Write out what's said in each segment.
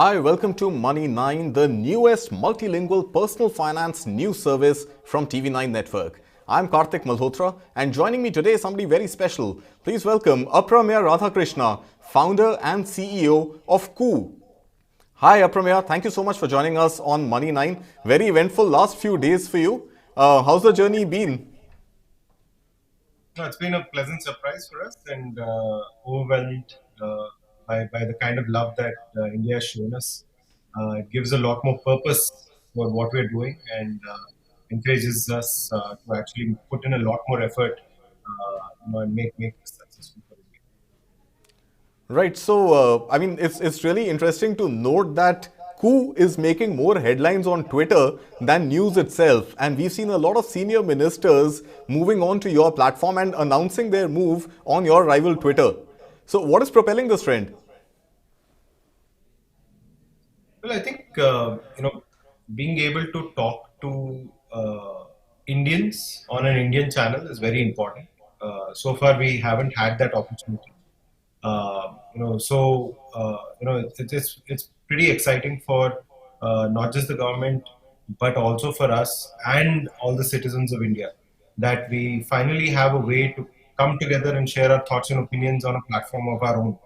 Hi, welcome to Money9, the newest multilingual personal finance news service from TV9 Network. I'm Kartik Malhotra, and joining me today is somebody very special. Please welcome Aprameya Radhakrishna, founder and CEO of Koo. Hi, Aprameya. Thank you so much for joining us on Money9. Very eventful last few days for you. How's the journey been? No, it's been a pleasant surprise for us and overwhelmed by the kind of love that India has shown us. It gives a lot more purpose for what we're doing and encourages us to actually put in a lot more effort and make this successful for India. Right. So, it's really interesting to note that Koo is making more headlines on Twitter than news itself. And we've seen a lot of senior ministers moving on to your platform and announcing their move on your rival Twitter. So, what is propelling this trend? Well, I think being able to talk to Indians on an Indian channel is very important. So far, we haven't had that opportunity. It's pretty exciting for not just the government but also for us and all the citizens of India that we finally have a way to come together and share our thoughts and opinions on a platform of our own.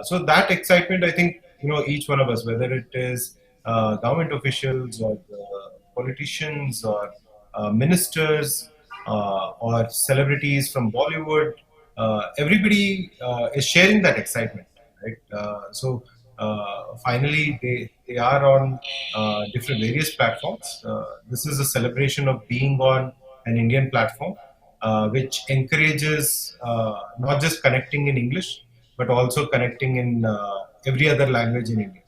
So that excitement, I think, each one of us, whether it is government officials or politicians or ministers or celebrities from Bollywood, everybody is sharing that excitement, right? Finally, they are on different various platforms. This is a celebration of being on an Indian platform, which encourages not just connecting in English, but also connecting in every other language in India.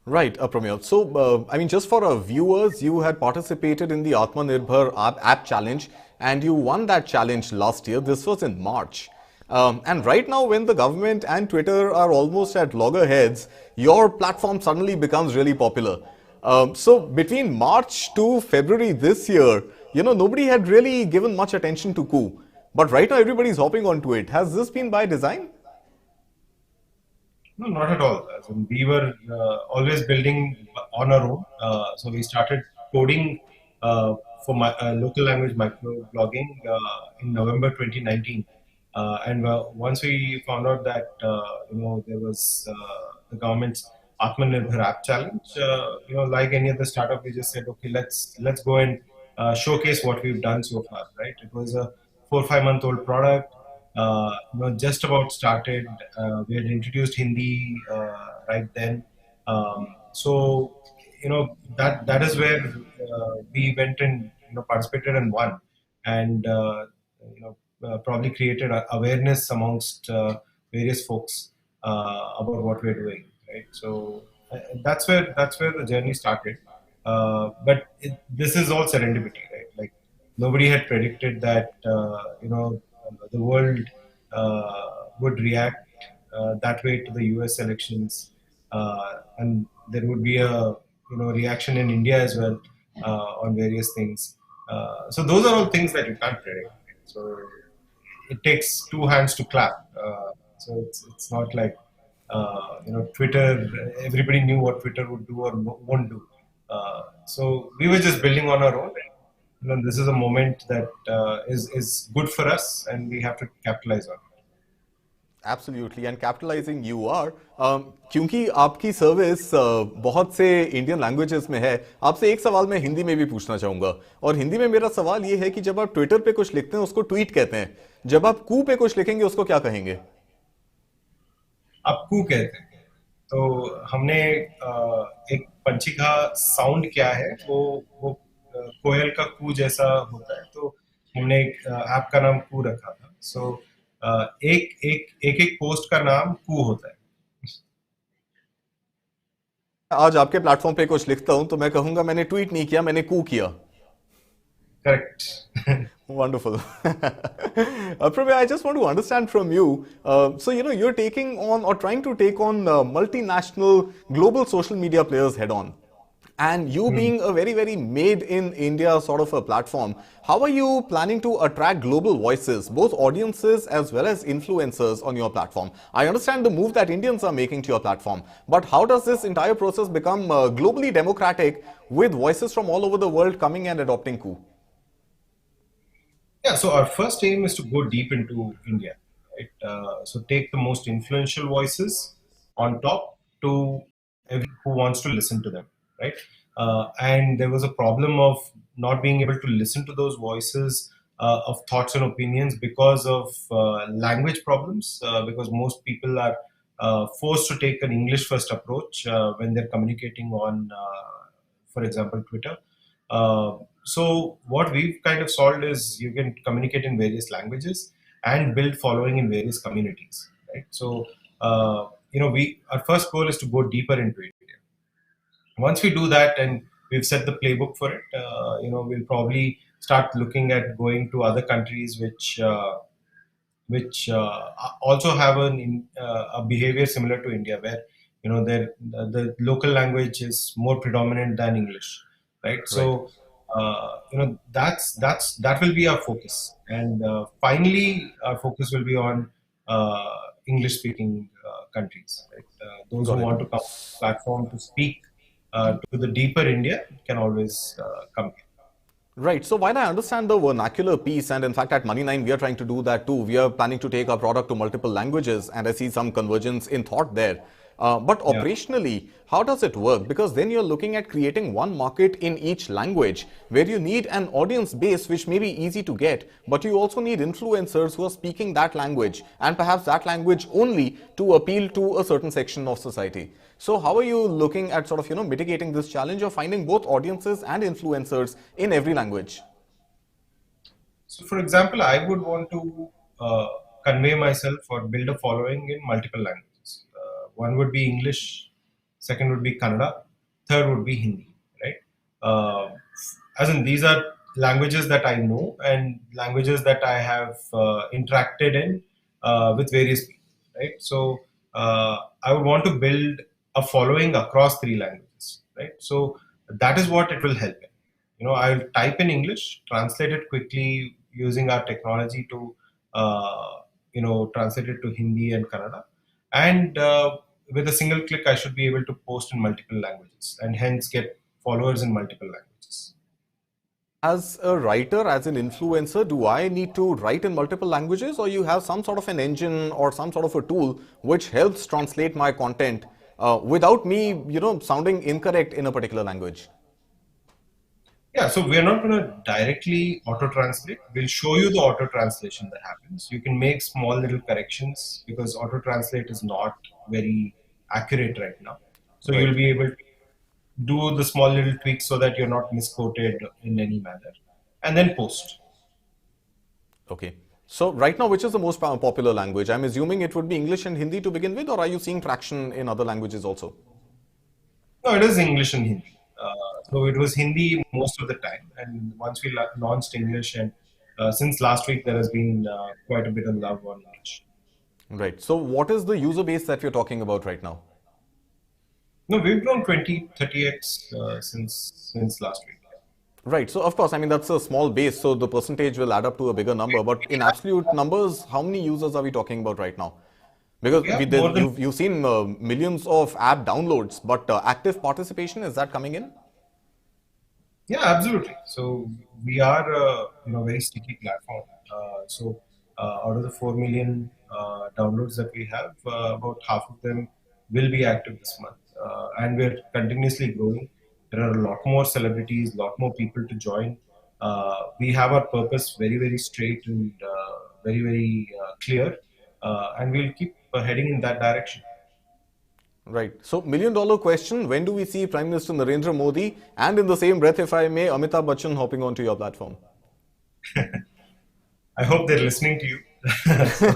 Right, Aprameya. So, just for our viewers, you had participated in the Atmanirbhar app challenge and you won that challenge last year. This was in March. And right now, when the government and Twitter are almost at loggerheads, your platform suddenly becomes really popular. So, between March to February this year, nobody had really given much attention to Koo. But right now, everybody's hopping onto it. Has this been by design? No, not at all. As in, we were always building on our own. So we started coding for my local language microblogging in November 2019. And once we found out that there was the government's Atmanirbhar app challenge, like any other startup, we just said, okay, let's go and showcase what we've done so far. Right? It was a 4 or 5 month old product, just about started. We had introduced Hindi right then. So that is where we went and participated and won, and probably created awareness amongst various folks about what we're doing. Right. So that's where the journey started. This is all serendipity, right? Like nobody had predicted that the world would react that way to the U.S. elections, and there would be a reaction in India as well on various things. So those are all things that you can't predict. Right? So it takes two hands to clap. So it's not like Twitter. Everybody knew what Twitter would do or won't do. So we were just building on our own. This is a moment that is good for us, and we have to capitalize on it. Absolutely and capitalizing you are क्योंकि आपकी service बहुत से Indian languages में है। आपसे एक सवाल मैं हिंदी में भी पूछना चाहूंगा और हिंदी में मेरा सवाल ये है कि जब आप ट्विटर पे कुछ लिखते हैं उसको ट्वीट कहते हैं, जब आप कू पे कुछ लिखेंगे उसको क्या कहेंगे? आप कू कहते हैं। तो हमने एक पंछी का साउंड क्या है वो कोयल का कू जैसा होता है, तो हमने एक ऐप का नाम कू रखा था। सो एक पोस्ट का नाम कू होता है। आज आपके प्लेटफॉर्म पे कुछ लिखता हूं तो मैं कहूंगा मैंने ट्वीट नहीं किया, मैंने कू किया। Correct. Wonderful. Aprameya, I just want to understand from you. You're taking on or trying to take on multinational global social media players head on. And you Hmm. being a very, very made in India sort of a platform, how are you planning to attract global voices, both audiences as well as influencers on your platform? I understand the move that Indians are making to your platform, but how does this entire process become globally democratic with voices from all over the world coming and adopting coup? Yeah, so our first aim is to go deep into India, right? So take the most influential voices on top to everyone who wants to listen to them, right? And there was a problem of not being able to listen to those voices of thoughts and opinions because of language problems, because most people are forced to take an English first approach when they're communicating on, for example, Twitter. So what we've kind of solved is you can communicate in various languages and build following in various communities, right? So we our first goal is to go deeper into India. Once we do that and we've set the playbook for it, we'll probably start looking at going to other countries which also have a behavior similar to India, where the local language is more predominant than English, right? Right. So that will be our focus, and finally our focus will be on English speaking countries, right? Those who Got it. want to come to the platform to speak to the deeper India can always come here. Right. So while I understand the vernacular piece, and in fact at Money9 we are trying to do that too. We are planning to take our product to multiple languages, and I see some convergence in thought there. But Yeah. operationally, how does it work? Because then you're looking at creating one market in each language, where you need an audience base which may be easy to get, but you also need influencers who are speaking that language, and perhaps that language only, to appeal to a certain section of society. So how are you looking at sort of, mitigating this challenge of finding both audiences and influencers in every language? So, for example, I would want to convey myself or build a following in multiple languages. One would be English, second would be Kannada, third would be Hindi, right? As in, these are languages that I know and languages that I have interacted in with various people, right? So, I would want to build a following across three languages, right? So, that is what it will help in. I'll type in English, translate it quickly using our technology to translate it to Hindi and Kannada, and with a single click I should be able to post in multiple languages and hence get followers in multiple languages. As a writer, as an influencer, do I need to write in multiple languages, or you have some sort of an engine or some sort of a tool which helps translate my content without me, sounding incorrect in a particular language? Yeah, so we're not going to directly auto translate. We'll show you the auto translation that happens. You can make small little corrections because auto translate is not very accurate right now. So you'll Right. be able to do the small little tweaks so that you're not misquoted in any manner, and then post. Okay. So right now, which is the most popular language? I'm assuming it would be English and Hindi to begin with, or are you seeing traction in other languages also? No, it is English and Hindi. So it was Hindi most of the time, and once we launched English, and since last week there has been quite a bit of love on English. Right. So what is the user base that we're talking about right now? No, we've grown 20, 30x since last week. Right. So of course, I mean that's a small base, so the percentage will add up to a bigger number. But in absolute numbers, how many users are we talking about right now? Because We have more than you've seen millions of app downloads, but active participation, is that coming in? Yeah, absolutely. So we are a very sticky platform. Out of the 4 million downloads that we have, about half of them will be active this month, and we're continuously growing. There are a lot more celebrities, a lot more people to join. We have our purpose very very straight and very very clear, and we'll keep heading in that direction. Right. So million dollar question, when do we see Prime Minister Narendra Modi and in the same breath, if I may, Amitabh Bachchan hopping onto your platform? I hope they're listening to you. So,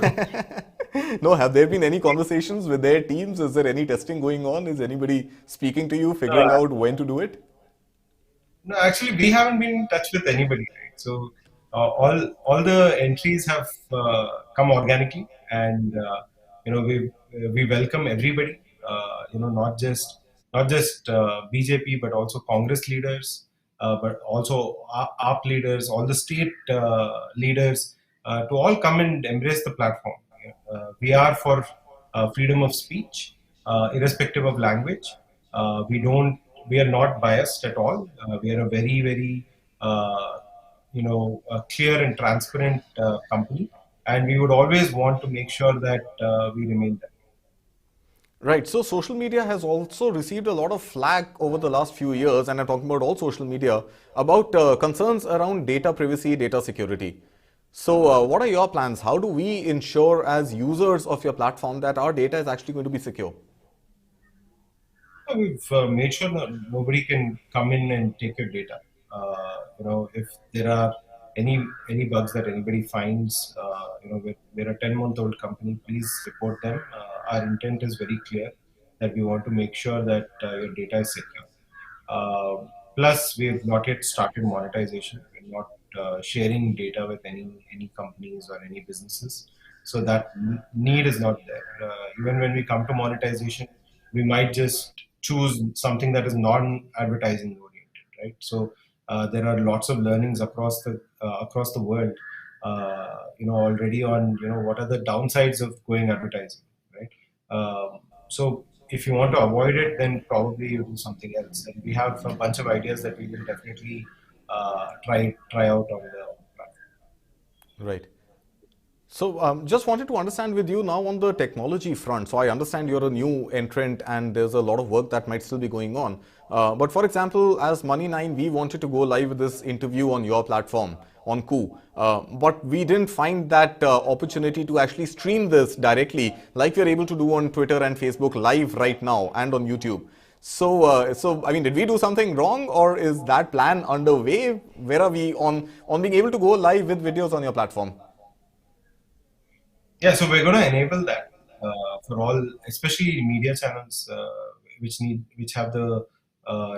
No, have there been any conversations with their teams? Is there any testing going on? Is anybody speaking to you, figuring uh, out when to do it? No, actually, we haven't been in touch with anybody, right? So all the entries have come organically, and we welcome everybody. Not just not just BJP, but also Congress leaders, but also AAP leaders, all the state leaders, to all come and embrace the platform. We are for freedom of speech, irrespective of language. We don't. We are not biased at all. We are a very, very a clear and transparent company, and we would always want to make sure that we remain that. Right. So social media has also received a lot of flack over the last few years, and I'm talking about all social media, about concerns around data privacy, data security. So, what are your plans? How do we ensure, as users of your platform, that our data is actually going to be secure? We've made sure that nobody can come in and take your data. If there are any bugs that anybody finds, we're a 10-month-old company. Please report them. Our intent is very clear that we want to make sure that your data is secure. Plus, we have not yet started monetization. We're not sharing data with any companies or any businesses. So that need is not there. Even when we come to monetization, we might just choose something that is non-advertising oriented, right? So there are lots of learnings across the world, already on what are the downsides of going advertising, right? So if you want to avoid it, then probably you do something else. And we have a bunch of ideas that we will definitely try out on the platform. Right. So, just wanted to understand with you now on the technology front. So, I understand you're a new entrant and there's a lot of work that might still be going on. But for example, as Money9, we wanted to go live with this interview on your platform, on Koo. But we didn't find that opportunity to actually stream this directly, like we're able to do on Twitter and Facebook live right now and on YouTube. So, I mean, did we do something wrong, or is that plan underway? Where are we on being able to go live with videos on your platform? Yeah, so we're going to enable that for all, especially media channels, which have the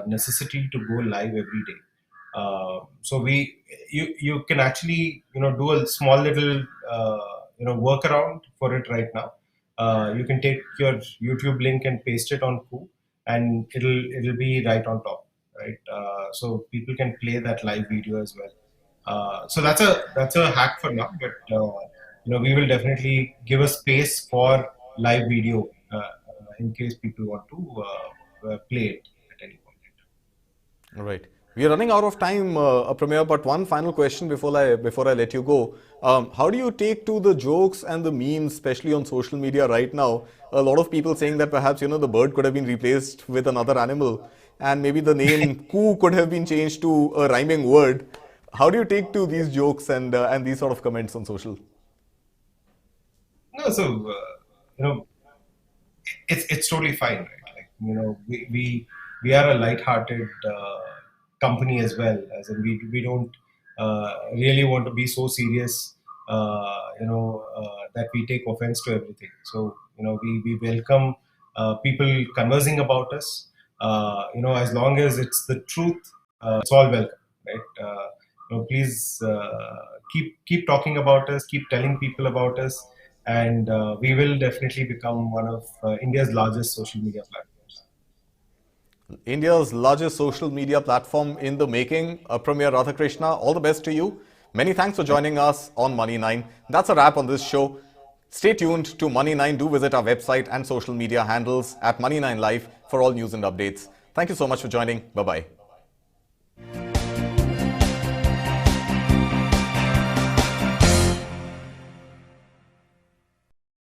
necessity to go live every day. So you can actually do a small little workaround for it right now. You can take your YouTube link and paste it on Koo, and it'll be right on top, right? So people can play that live video as well. So that's a hack for now, but we will definitely give a space for live video in case people want to play it at any point. All right. We are running out of time, Aprameya, but one final question before I let you go. How do you take to the jokes and the memes, especially on social media right now? A lot of people saying that perhaps the bird could have been replaced with another animal, and maybe the name Koo could have been changed to a rhyming word. How do you take to these jokes and these sort of comments on social? No, so it's totally fine, right? Like we are a light-hearted company as well, as in we don't really want to be so serious, that we take offense to everything. So we welcome people conversing about us. As long as it's the truth, it's all welcome, right? Please keep talking about us, keep telling people about us, and we will definitely become one of India's largest social media platforms. India's largest social media platform in the making. Aprameya Radhakrishna, all the best to you. Many thanks for Thank joining us on Money9. That's a wrap on this show. Stay tuned to Money9. Do visit our website and social media handles at Money9 Live for all news and updates. Thank you so much for joining. Bye bye.